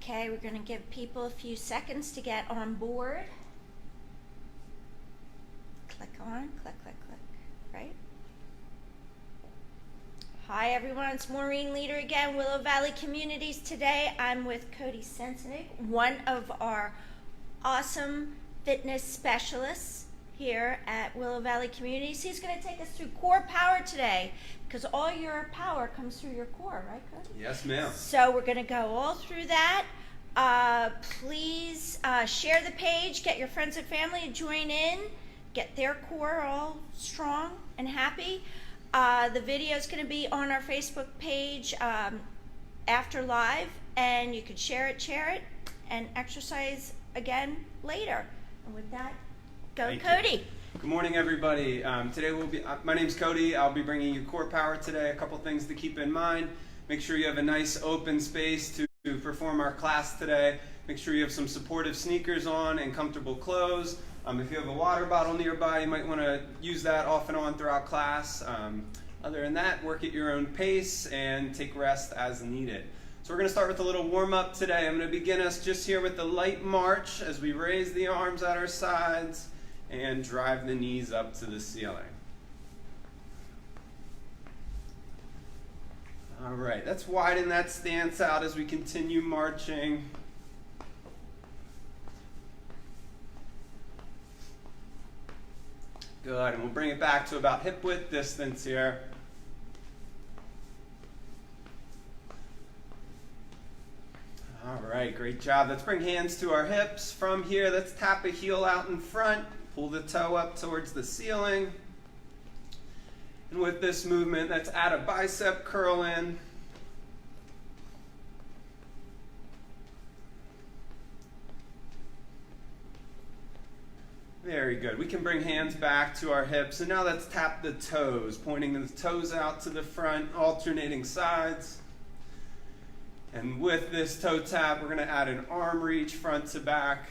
Okay, we're going to give people a few seconds to get on board. Click on, click, right? Hi everyone, it's Maureen Leader again, Willow Valley Communities. Today I'm with Cody Sensenig, one of our awesome fitness specialists here at Willow Valley Communities. He's going to take us through core power today because all your power comes through your core, right, Cody? Yes, ma'am. So we're going to go all through that. Please share the page, get your friends and family to join in, get their core all strong and happy. The video is going to be on our Facebook page after live, and you can share it, and exercise again later. And with that, go Cody. Good morning, everybody. Today my name's Cody. I'll be bringing you core power today. A couple things to keep in mind. Make sure you have a nice open space to perform our class today. Make sure you have some supportive sneakers on and comfortable clothes. If you have a water bottle nearby, you might want to use that off and on throughout class. Other than that, work at your own pace and take rest as needed. So we're going to start with a little warm-up today. I'm going to begin us just here with the light march as we raise the arms at our sides and drive the knees up to the ceiling. All right, let's widen that stance out as we continue marching. Good, and we'll bring it back to about hip width distance here. All right, great job. Let's bring hands to our hips. From here, let's tap a heel out in front, pull the toe up towards the ceiling. And with this movement, let's add a bicep curl in. Very good. We can bring hands back to our hips. And now let's tap the toes, pointing the toes out to the front, alternating sides. And with this toe tap, we're going to add an arm reach front to back.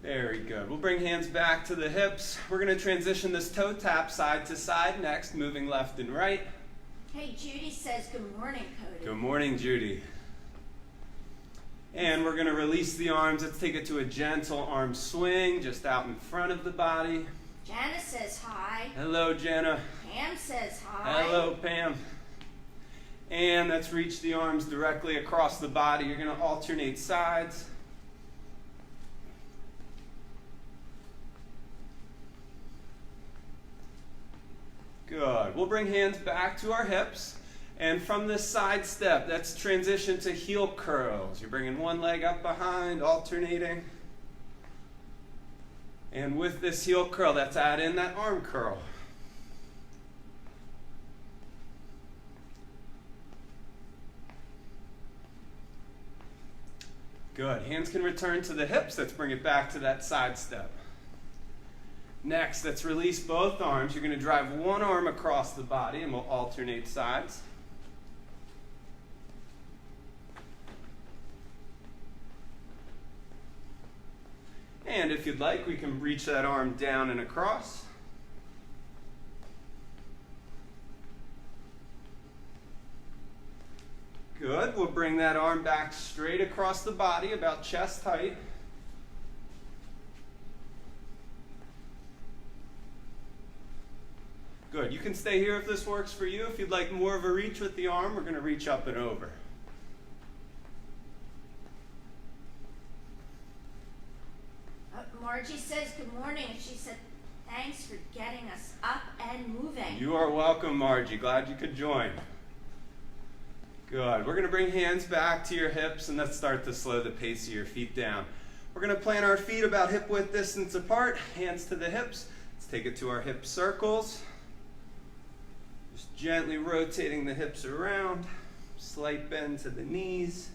Very good. We'll bring hands back to the hips. We're going to transition this toe tap side to side next, moving left and right. Hey, Judy says good morning, Cody. Good morning, Judy. And we're going to release the arms. Let's take it to a gentle arm swing just out in front of the body. Jana says hi. Hello, Jana. Pam says hi. Hello, Pam. And let's reach the arms directly across the body. You're going to alternate sides. Good. We'll bring hands back to our hips. And from this side step, let's transition to heel curls. You're bringing one leg up behind, alternating. And with this heel curl, let's add in that arm curl. Good. Hands can return to the hips. Let's bring it back to that side step. Next, let's release both arms. You're going to drive one arm across the body, and we'll alternate sides. And if you'd like, we can reach that arm down and across. Good. We'll bring that arm back straight across the body, about chest height. Good. You can stay here if this works for you. If you'd like more of a reach with the arm, we're going to reach up and over. Margie says good morning. She said thanks for getting us up and moving. You are welcome, Margie. Glad you could join. Good. We're going to bring hands back to your hips, and let's start to slow the pace of your feet down. We're going to plant our feet about hip width distance apart, hands to the hips. Let's take it to our hip circles. Just gently rotating the hips around, slight bend to the knees.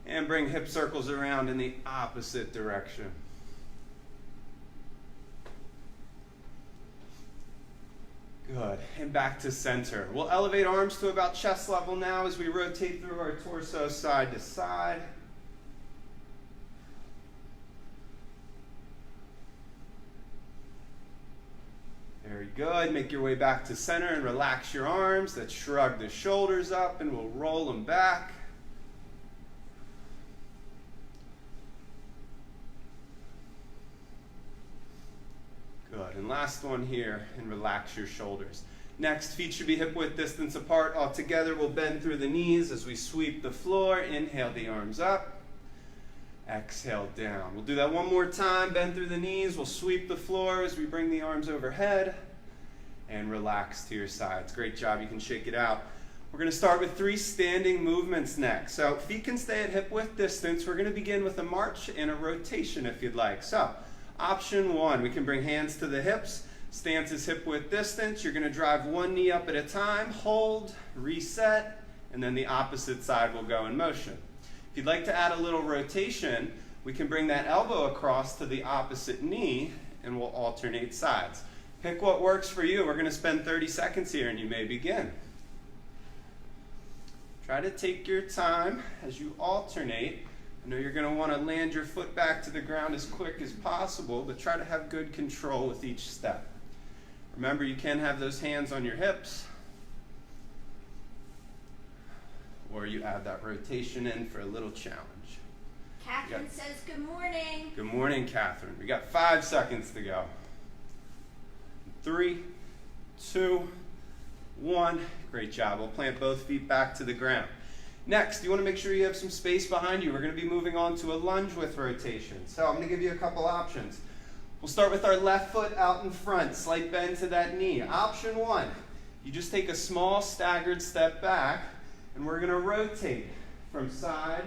And bring hip circles around in the opposite direction. Good. And back to center. We'll elevate arms to about chest level now as we rotate through our torso side to side. good. Make your way back to center and relax your arms. Let's shrug the shoulders up and we'll roll them back. Good, and last one here, and relax your shoulders. Next, feet should be hip-width distance apart. All together, we'll bend through the knees as we sweep the floor. Inhale the arms up. Exhale down. We'll do that one more time. Bend through the knees. We'll sweep the floor as we bring the arms overhead. And relax to your sides. Great job. You can shake it out. We're going to start with 3 standing movements next. So feet can stay at hip-width distance. We're going to begin with a march and a rotation if you'd like. So option 1, we can bring hands to the hips. Stance is hip-width distance. You're going to drive one knee up at a time, hold, reset, and then the opposite side will go in motion. If you'd like to add a little rotation, we can bring that elbow across to the opposite knee, and we'll alternate sides. Pick what works for you. We're going to spend 30 seconds here, and you may begin. Try to take your time as you alternate. I know you're going to want to land your foot back to the ground as quick as possible, but try to have good control with each step. Remember, you can have those hands on your hips, or you add that rotation in for a little challenge. Catherine says good morning. Good morning, Catherine. We got 5 seconds to go. 3, 2, 1. Great job. We'll plant both feet back to the ground. Next, you want to make sure you have some space behind you. We're going to be moving on to a lunge with rotation. So I'm going to give you a couple options. We'll start with our left foot out in front, slight bend to that knee. Option 1, you just take a small staggered step back, and we're going to rotate from side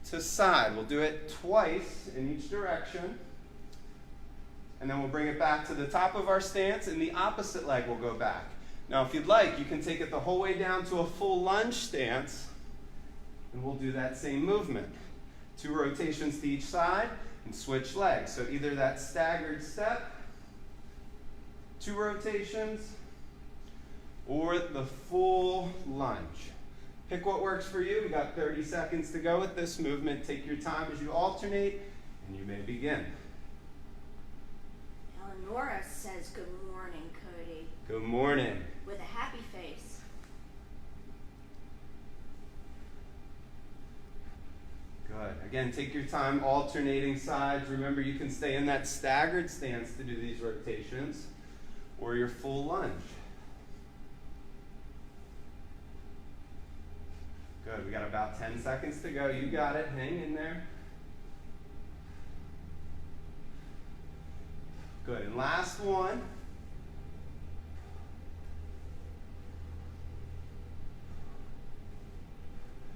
to side. We'll do it twice in each direction, and then we'll bring it back to the top of our stance, and the opposite leg will go back. Now, if you'd like, you can take it the whole way down to a full lunge stance, and we'll do that same movement. 2 rotations to each side, and switch legs. So either that staggered step, 2 rotations, or the full lunge. Pick what works for you. We got 30 seconds to go with this movement. Take your time as you alternate, and you may begin. Eleonora says good morning, Cody. Good morning. With a happy face. Good. Again, take your time alternating sides. Remember, you can stay in that staggered stance to do these rotations, or your full lunge. Good. We got about 10 seconds to go. You got it. Hang in there. Good. And last one.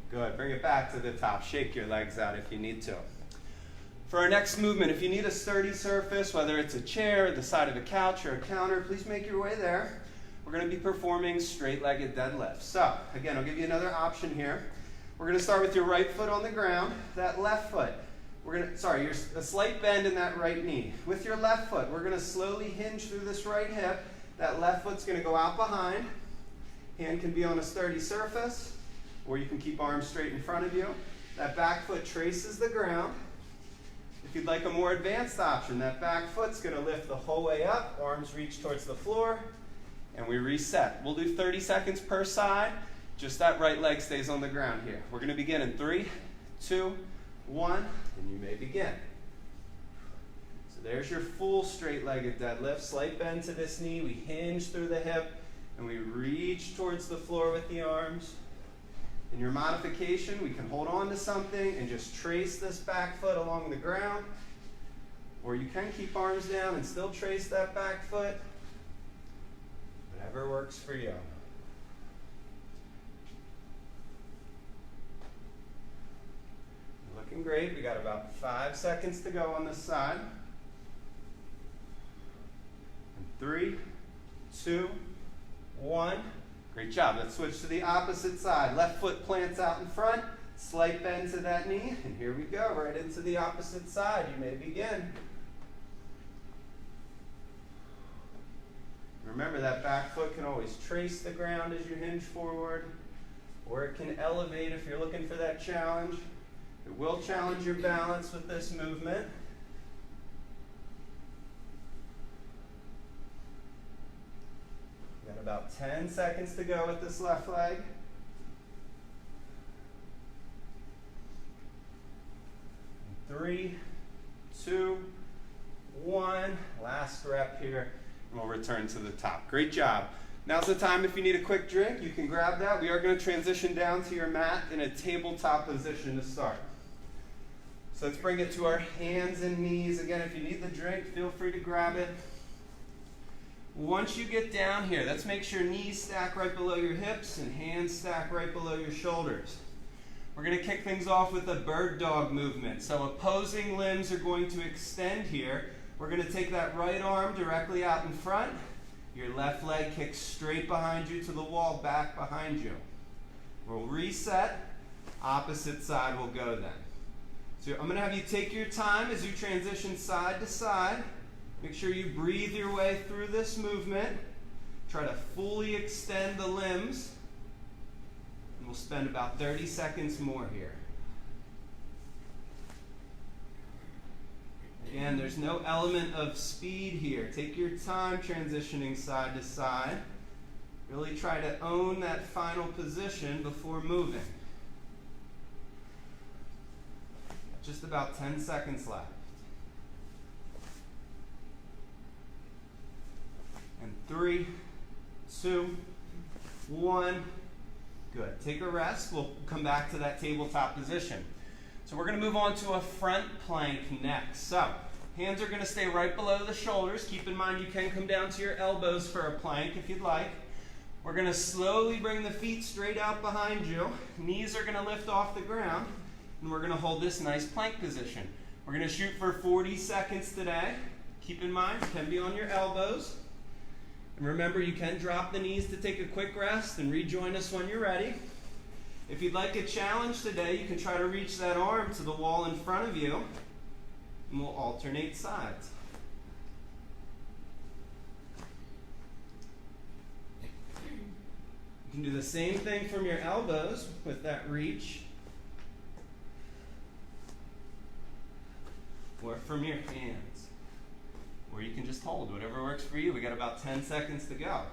Good. Bring it back to the top. Shake your legs out if you need to. For our next movement, if you need a sturdy surface, whether it's a chair, the side of a couch, or a counter, please make your way there. We're going to be performing straight-legged deadlifts. So, again, I'll give you another option here. We're going to start with your right foot on the ground. That left foot, you're a slight bend in that right knee. With your left foot, we're going to slowly hinge through this right hip. That left foot's going to go out behind. Hand can be on a sturdy surface, or you can keep arms straight in front of you. That back foot traces the ground. If you'd like a more advanced option, that back foot's going to lift the whole way up, arms reach towards the floor, and we reset. We'll do 30 seconds per side. Just that right leg stays on the ground here. We're going to begin in 3, 2, 1, and you may begin. So there's your full straight-legged deadlift. Slight bend to this knee. We hinge through the hip, and we reach towards the floor with the arms. In your modification, we can hold on to something and just trace this back foot along the ground, or you can keep arms down and still trace that back foot. Whatever works for you. Looking great. We got about 5 seconds to go on this side. And 3, 2, 1. Great job. Let's switch to the opposite side. Left foot plants out in front. Slight bend to that knee. And here we go. Right into the opposite side. You may begin. Remember, that back foot can always trace the ground as you hinge forward, or it can elevate if you're looking for that challenge. It will challenge your balance with this movement. About 10 seconds to go with this left leg. 3, 2, 1. Last rep here, and we'll return to the top. Great job. Now's the time if you need a quick drink, you can grab that. We are going to transition down to your mat in a tabletop position to start. So let's bring it to our hands and knees. Again, if you need the drink, feel free to grab it. Once you get down here, let's make sure knees stack right below your hips and hands stack right below your shoulders. We're going to kick things off with a bird dog movement. So opposing limbs are going to extend here. We're going to take that right arm directly out in front. Your left leg kicks straight behind you to the wall, back behind you. We'll reset. Opposite side will go then. So I'm going to have you take your time as you transition side to side. Make sure you breathe your way through this movement. Try to fully extend the limbs. And we'll spend about 30 seconds more here. Again, there's no element of speed here. Take your time transitioning side to side. Really try to own that final position before moving. Just about 10 seconds left. And 3, 2, 1. Good. Take a rest. We'll come back to that tabletop position. So we're going to move on to a front plank next. So hands are going to stay right below the shoulders. Keep in mind you can come down to your elbows for a plank if you'd like. We're going to slowly bring the feet straight out behind you. Knees are going to lift off the ground. And we're going to hold this nice plank position. We're going to shoot for 40 seconds today. Keep in mind, you can be on your elbows. And remember, you can drop the knees to take a quick rest and rejoin us when you're ready. If you'd like a challenge today, you can try to reach that arm to the wall in front of you. And we'll alternate sides. You can do the same thing from your elbows with that reach. Or from your hands. Or you can just hold, whatever works for you. We got about 10 seconds to go.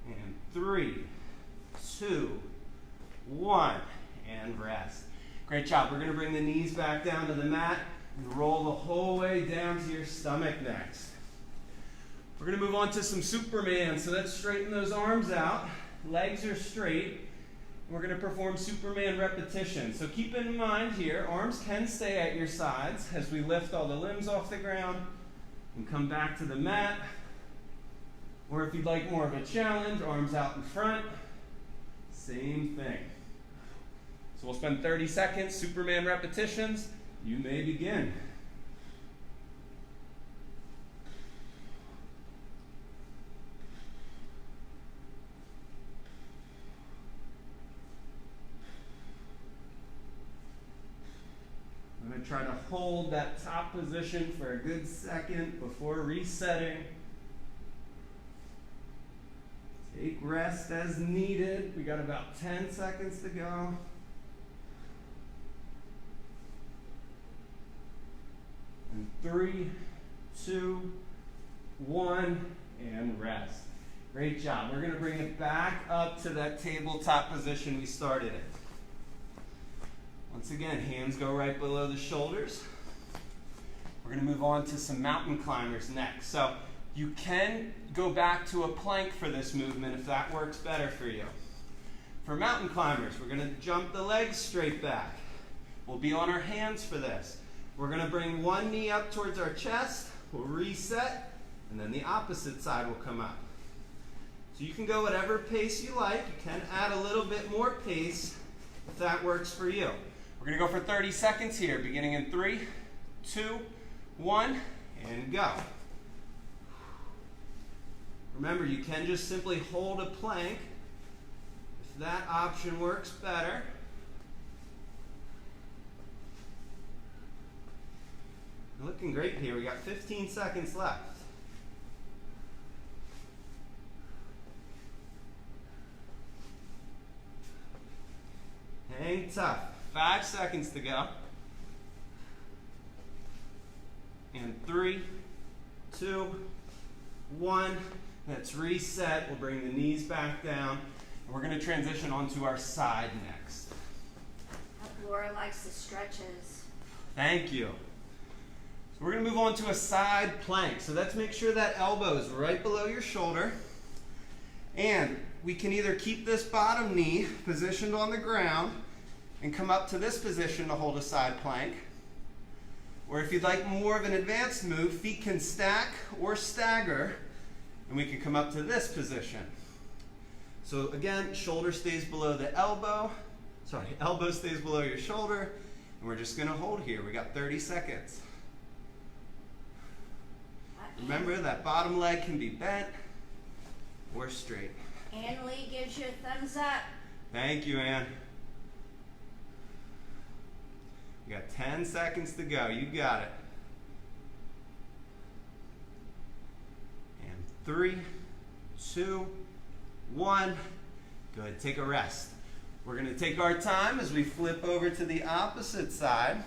And 3, 2, 1, and rest. Great job. We're going to bring the knees back down to the mat and roll the whole way down to your stomach next. We're going to move on to some Superman. So let's straighten those arms out. Legs are straight. We're going to perform Superman repetitions. So keep in mind here, arms can stay at your sides as we lift all the limbs off the ground and come back to the mat. Or if you'd like more of a challenge, arms out in front. Same thing. So we'll spend 30 seconds, Superman repetitions. You may begin. I'm going to try to hold that top position for a good second before resetting. Take rest as needed. We got about 10 seconds to go. And 3, 2, 1, and rest. Great job. We're going to bring it back up to that tabletop position we started in. Once again, hands go right below the shoulders. We're going to move on to some mountain climbers next. So you can go back to a plank for this movement if that works better for you. For mountain climbers, we're going to jump the legs straight back. We'll be on our hands for this. We're going to bring one knee up towards our chest. We'll reset, and then the opposite side will come up. So you can go whatever pace you like. You can add a little bit more pace if that works for you. We're going to go for 30 seconds here, beginning in 3, 2, 1, and go. Remember, you can just simply hold a plank if that option works better. You're looking great here. We got 15 seconds left. Hang tough. 5 seconds to go. And 3, 2, 1. Let's reset. We'll bring the knees back down. And we're going to transition onto our side next. Laura likes the stretches. Thank you. So we're going to move on to a side plank. So let's make sure that elbow is right below your shoulder. And we can either keep this bottom knee positioned on the ground and come up to this position to hold a side plank. Or if you'd like more of an advanced move, feet can stack or stagger, and we can come up to this position. So again, shoulder stays below the elbow. Elbow stays below your shoulder, and we're just going to hold here. We got 30 seconds. Remember, that bottom leg can be bent or straight. Ann Lee gives you a thumbs up. Thank you, Ann. We got 10 seconds to go. You got it. And 3, 2, 1. Good. Take a rest. We're going to take our time as we flip over to the opposite side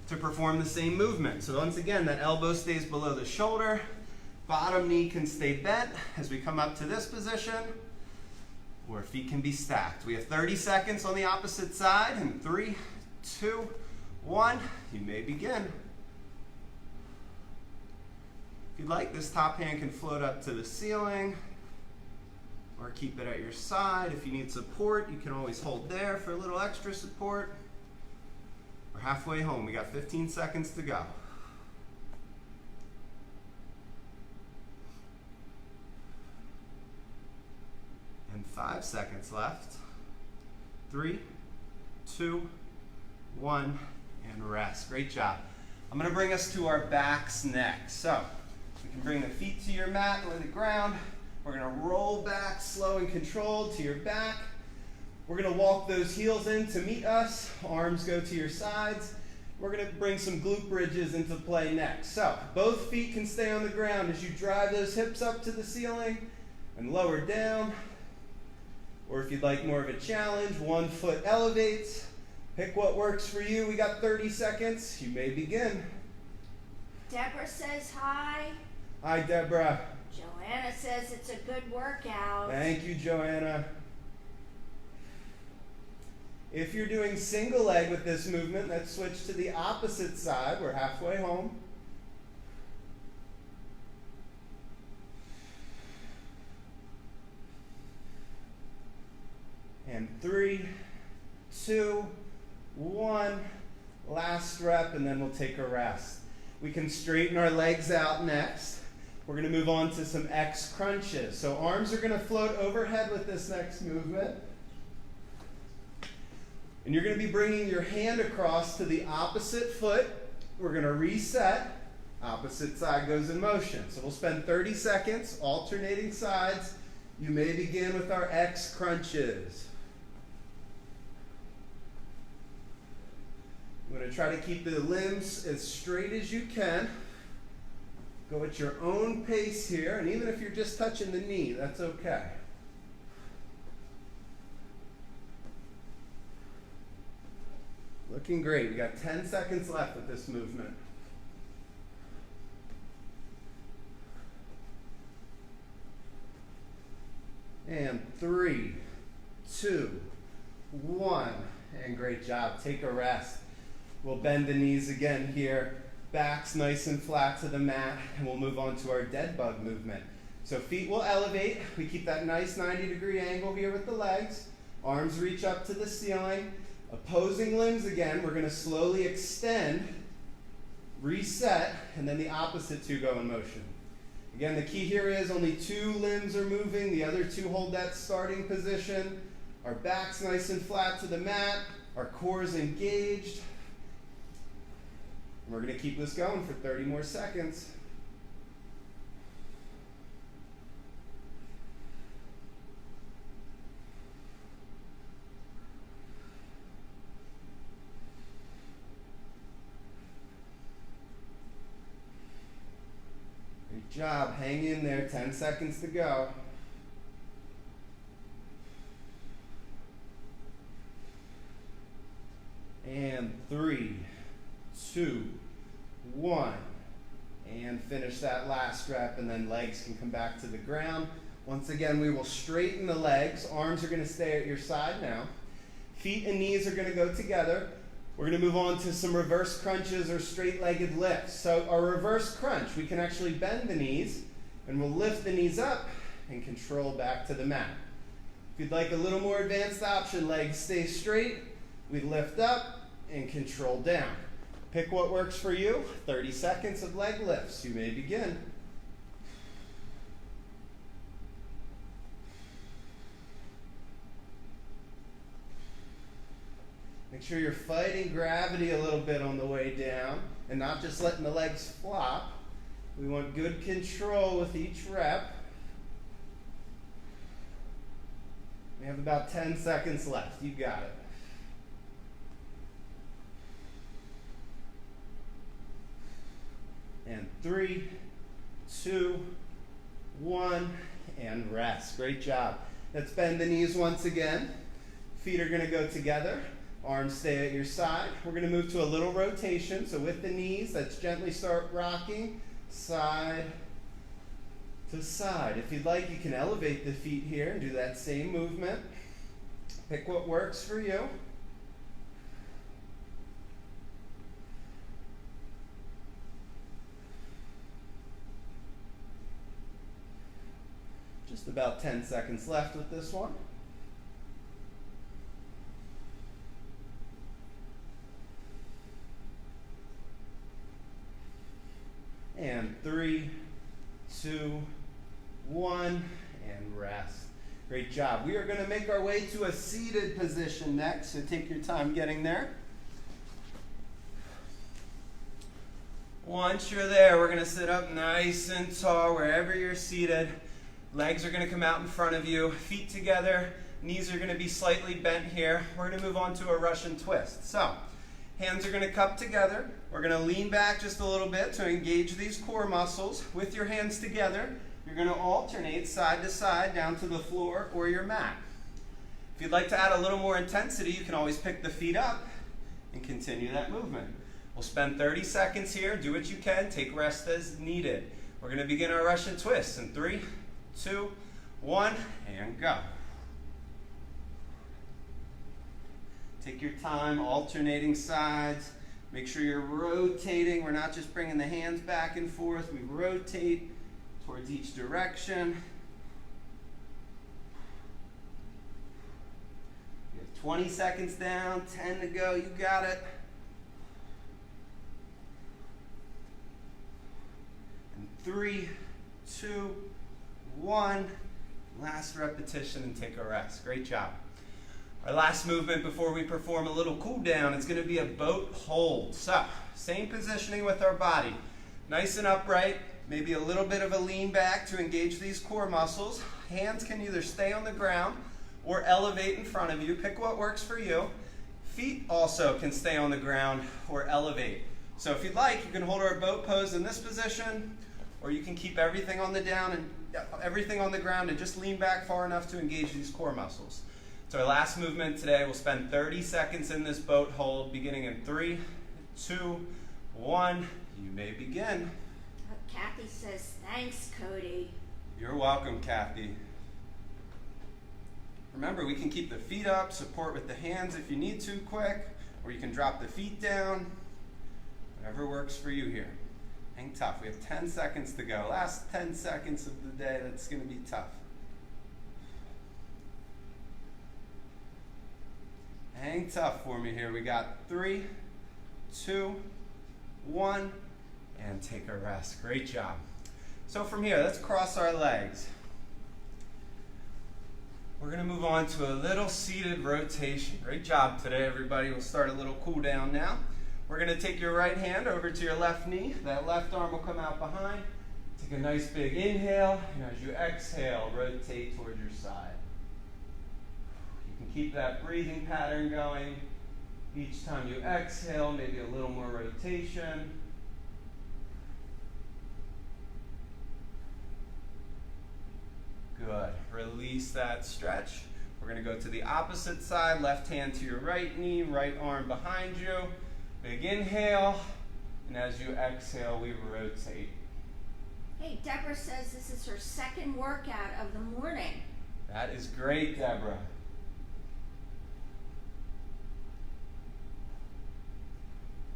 to perform the same movement. So once again, that elbow stays below the shoulder. Bottom knee can stay bent as we come up to this position, or feet can be stacked. We have 30 seconds on the opposite side, and 3, 2, 1, you may begin. If you'd like, this top hand can float up to the ceiling, or keep it at your side. If you need support, you can always hold there for a little extra support. We're halfway home. We got 15 seconds to go. And 5 seconds left. 3, 2, 1, and rest. Great job. I'm going to bring us to our backs next. So you can bring the feet to your mat or the ground. We're going to roll back slow and controlled to your back. We're going to walk those heels in to meet us. Arms go to your sides. We're going to bring some glute bridges into play next. So both feet can stay on the ground as you drive those hips up to the ceiling and lower down. Or if you'd like more of a challenge, one foot elevates. Pick what works for you. We got 30 seconds. You may begin. Deborah says hi. Hi, Deborah. Joanna says it's a good workout. Thank you, Joanna. If you're doing single leg with this movement, let's switch to the opposite side. We're halfway home. And 3, 2, 1. Last rep, and then we'll take a rest. We can straighten our legs out next. We're going to move on to some X crunches. So arms are going to float overhead with this next movement. And you're going to be bringing your hand across to the opposite foot. We're going to reset. Opposite side goes in motion. So we'll spend 30 seconds alternating sides. You may begin with our X crunches. I'm going to try to keep the limbs as straight as you can. Go at your own pace here, and even if you're just touching the knee, that's okay. Looking great. We got 10 seconds left with this movement. And 3, 2, 1. And great job. Take a rest. We'll bend the knees again here. Backs nice and flat to the mat, and we'll move on to our dead bug movement. So feet will elevate. We keep that nice 90-degree angle here with the legs. Arms reach up to the ceiling. Opposing limbs again. We're going to slowly extend, reset, and then the opposite two go in motion. Again, the key here is only 2 limbs are moving. The other 2 hold that starting position. Our back's nice and flat to the mat. Our core is engaged. And we're going to keep this going for 30 more seconds. Great job. Hang in there. 10 seconds to go. And 3, 2, 1. And finish that last rep, and then legs can come back to the ground. Once again, we will straighten the legs. Arms are going to stay at your side now. Feet and knees are going to go together. We're going to move on to some reverse crunches or straight-legged lifts. So our reverse crunch, we can actually bend the knees, and we'll lift the knees up and control back to the mat. If you'd like a little more advanced option, legs stay straight, we lift up and control down. Pick what works for you. 30 seconds of leg lifts. You may begin. Make sure you're fighting gravity a little bit on the way down and not just letting the legs flop. We want good control with each rep. We have about 10 seconds left. You got it. And 3, 2, 1, and rest. Great job. Let's bend the knees once again. Feet are going to go together. Arms stay at your side. We're going to move to a little rotation. So with the knees, let's gently start rocking side to side. If you'd like, you can elevate the feet here and do that same movement. Pick what works for you. Just about 10 seconds left with this one. And 3, 2, 1, and rest. Great job. We are going to make our way to a seated position next, so take your time getting there. Once you're there, we're going to sit up nice and tall wherever you're seated. Legs are going to come out in front of you, feet together, knees are going to be slightly bent here. We're going to move on to a Russian twist. So, hands are going to cup together. We're going to lean back just a little bit to engage these core muscles. With your hands together, you're going to alternate side to side down to the floor or your mat. If you'd like to add a little more intensity, you can always pick the feet up and continue that movement. We'll spend 30 seconds here. Do what you can. Take rest as needed. We're going to begin our Russian twist in 3, 2, 1, and go. Take your time alternating sides. Make sure you're rotating. We're not just bringing the hands back and forth. We rotate towards each direction. You have 20 seconds down, 10 to go. You got it. And 3, 2, 1. Last repetition and take a rest. Great job. Our last movement before we perform a little cool down is going to be a boat hold. So, same positioning with our body. Nice and upright, maybe a little bit of a lean back to engage these core muscles. Hands can either stay on the ground or elevate in front of you. Pick what works for you. Feet also can stay on the ground or elevate. So if you'd like, you can hold our boat pose in this position, or you can keep everything on the ground and just lean back far enough to engage these core muscles. So our last movement today, we'll spend 30 seconds in this boat hold, beginning in 3, 2, 1. You may begin. Kathy says, thanks, Cody. You're welcome, Kathy. Remember, we can keep the feet up, support with the hands if you need to quick, or you can drop the feet down. Whatever works for you here. Hang tough. We have 10 seconds to go. Last 10 seconds of the day, that's going to be tough. Hang tough for me here. We got 3, 2, 1, and take a rest. Great job. So from here, let's cross our legs. We're going to move on to a little seated rotation. Great job today, everybody. We'll start a little cool down now. We're going to take your right hand over to your left knee. That left arm will come out behind. Take a nice big inhale, and as you exhale, rotate towards your side. Keep that breathing pattern going. Each time you exhale, maybe a little more rotation. Good. Release that stretch. We're going to go to the opposite side. Left hand to your right knee, right arm behind you. Big inhale. And as you exhale, we rotate. Hey, Deborah says this is her second workout of the morning. That is great, Deborah.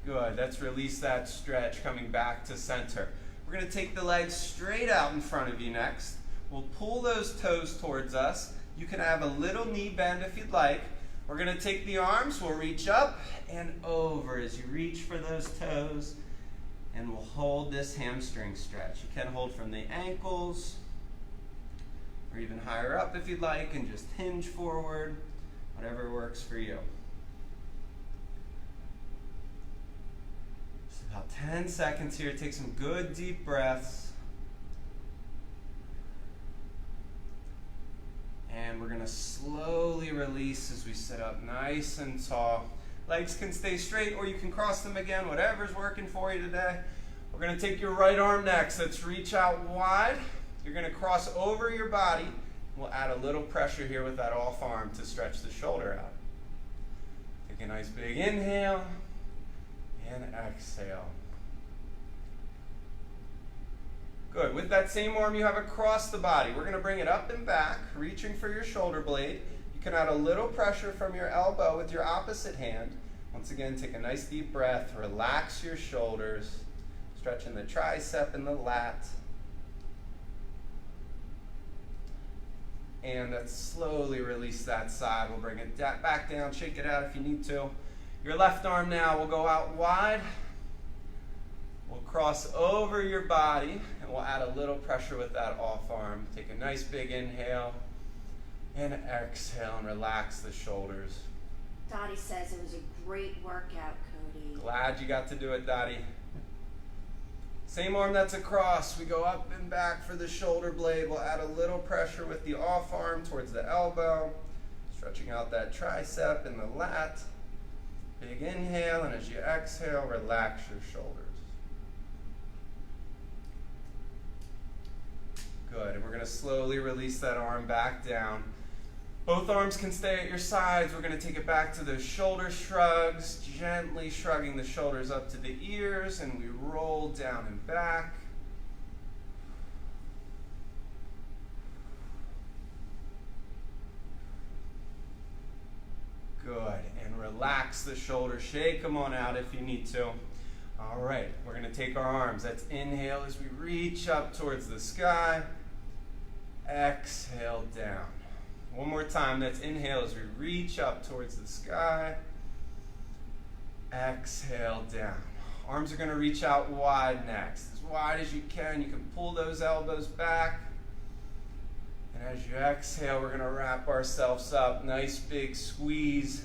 Good. Let's release that stretch, coming back to center. We're going to take the legs straight out in front of you next. We'll pull those toes towards us. You can have a little knee bend if you'd like. We're going to take the arms, we'll reach up and over as you reach for those toes, and we'll hold this hamstring stretch. You can hold from the ankles, or even higher up if you'd like, and just hinge forward, whatever works for you. Just about 10 seconds here. Take some good deep breaths. And we're going to slowly release as we sit up nice and tall. Legs can stay straight, or you can cross them again, whatever's working for you today. We're going to take your right arm next. Let's reach out wide. You're going to cross over your body. We'll add a little pressure here with that off arm to stretch the shoulder out. Take a nice big inhale and exhale. Good. With that same arm you have across the body, we're going to bring it up and back, reaching for your shoulder blade. You can add a little pressure from your elbow with your opposite hand. Once again, take a nice deep breath. Relax your shoulders, stretching the tricep and the lat. And let's slowly release that side. We'll bring it back down, shake it out if you need to. Your left arm now will go out wide. We'll cross over your body, and we'll add a little pressure with that off arm. Take a nice big inhale, and exhale, and relax the shoulders. Dottie says it was a great workout, Cody. Glad you got to do it, Dottie. Same arm that's across. We go up and back for the shoulder blade. We'll add a little pressure with the off arm towards the elbow, stretching out that tricep and the lat. Big inhale, and as you exhale, relax your shoulders. Good, and we're going to slowly release that arm back down. Both arms can stay at your sides. We're going to take it back to those shoulder shrugs, gently shrugging the shoulders up to the ears, and we roll down and back. Good, and relax the shoulders. Shake them on out if you need to. All right, we're going to take our arms. Let's inhale as we reach up towards the sky. Exhale down. One more time. Let's inhale as we reach up towards the sky. Exhale down. Arms are going to reach out wide next. As wide as you can. You can pull those elbows back. And as you exhale, we're going to wrap ourselves up. Nice big squeeze.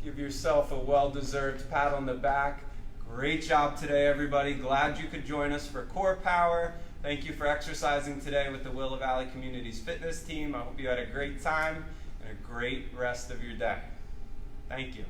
Give yourself a well-deserved pat on the back. Great job today, everybody. Glad you could join us for Core Power. Thank you for exercising today with the Willow Valley Communities Fitness team. I hope you had a great time and a great rest of your day. Thank you.